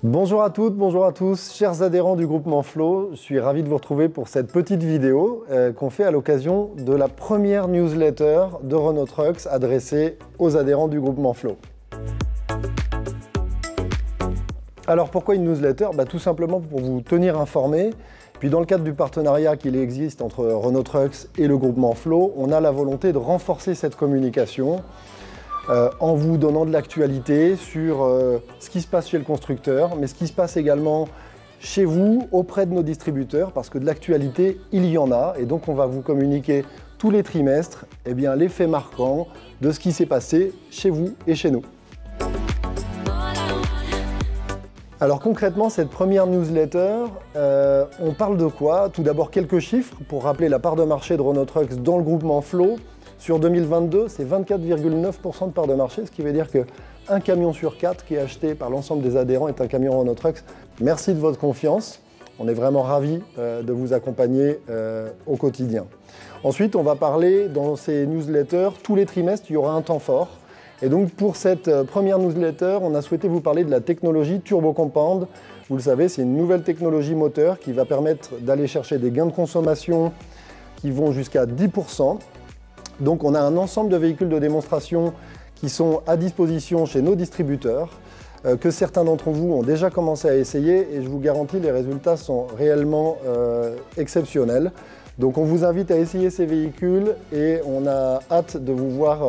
Bonjour à toutes, bonjour à tous, chers adhérents du groupement Flow. Je suis ravi de vous retrouver pour cette petite vidéo qu'on fait à l'occasion de la première newsletter de Renault Trucks adressée aux adhérents du groupement Flow. Alors pourquoi une newsletter? Tout simplement pour vous tenir informés. Puis dans le cadre du partenariat qu'il existe entre Renault Trucks et le groupement Flow, on a la volonté de renforcer cette communication en vous donnant de l'actualité sur ce qui se passe chez le constructeur, mais ce qui se passe également chez vous, auprès de nos distributeurs, parce que de l'actualité, il y en a, et donc on va vous communiquer tous les trimestres les faits marquants de ce qui s'est passé chez vous et chez nous. Alors concrètement, cette première newsletter, on parle de quoi? Tout d'abord quelques chiffres pour rappeler la part de marché de Renault Trucks dans le groupement Flow. Sur 2022, c'est 24,9% de part de marché, ce qui veut dire qu'un camion sur 4 qui est acheté par l'ensemble des adhérents est un camion Renault Trucks. Merci de votre confiance. On est vraiment ravis de vous accompagner au quotidien. Ensuite, on va parler dans ces newsletters, tous les trimestres, il y aura un temps fort. Et donc pour cette première newsletter, on a souhaité vous parler de la technologie Turbo Compound. Vous le savez, c'est une nouvelle technologie moteur qui va permettre d'aller chercher des gains de consommation qui vont jusqu'à 10%. Donc on a un ensemble de véhicules de démonstration qui sont à disposition chez nos distributeurs, que certains d'entre vous ont déjà commencé à essayer et je vous garantis, les résultats sont réellement exceptionnels. Donc on vous invite à essayer ces véhicules et on a hâte de vous voir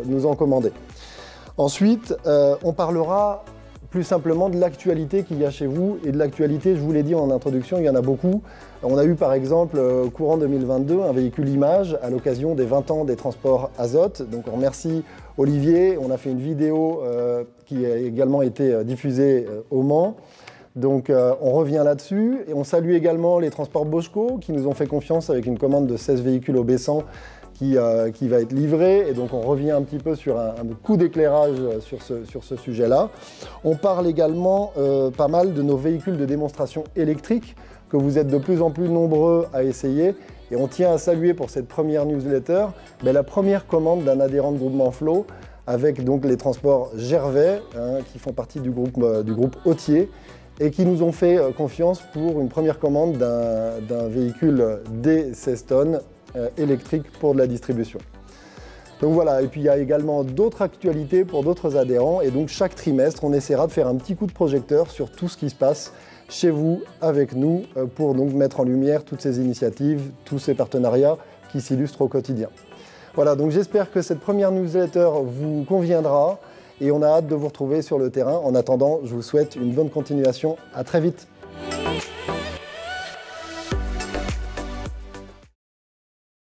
nous en commander. Ensuite, on parlera plus simplement de l'actualité qu'il y a chez vous. Et de l'actualité, je vous l'ai dit en introduction, il y en a beaucoup. On a eu par exemple, courant 2022, un véhicule image à l'occasion des 20 ans des transports azote. Donc on remercie Olivier, on a fait une vidéo qui a également été diffusée au Mans. Donc on revient là-dessus et on salue également les transports Boschco qui nous ont fait confiance avec une commande de 16 véhicules au Bessan qui va être livré. Et donc on revient un petit peu sur un coup d'éclairage sur ce sujet-là. On parle également pas mal de nos véhicules de démonstration électriques que vous êtes de plus en plus nombreux à essayer. Et on tient à saluer pour cette première newsletter la première commande d'un adhérent de groupement Flow avec donc les transports Gervais qui font partie du groupe Autier et qui nous ont fait confiance pour une première commande d'un véhicule des 16 tonnes électrique pour de la distribution. Donc voilà, et puis il y a également d'autres actualités pour d'autres adhérents et donc chaque trimestre on essaiera de faire un petit coup de projecteur sur tout ce qui se passe chez vous avec nous pour donc mettre en lumière toutes ces initiatives, tous ces partenariats qui s'illustrent au quotidien. Voilà, donc j'espère que cette première newsletter vous conviendra et on a hâte de vous retrouver sur le terrain. En attendant, je vous souhaite une bonne continuation. À très vite.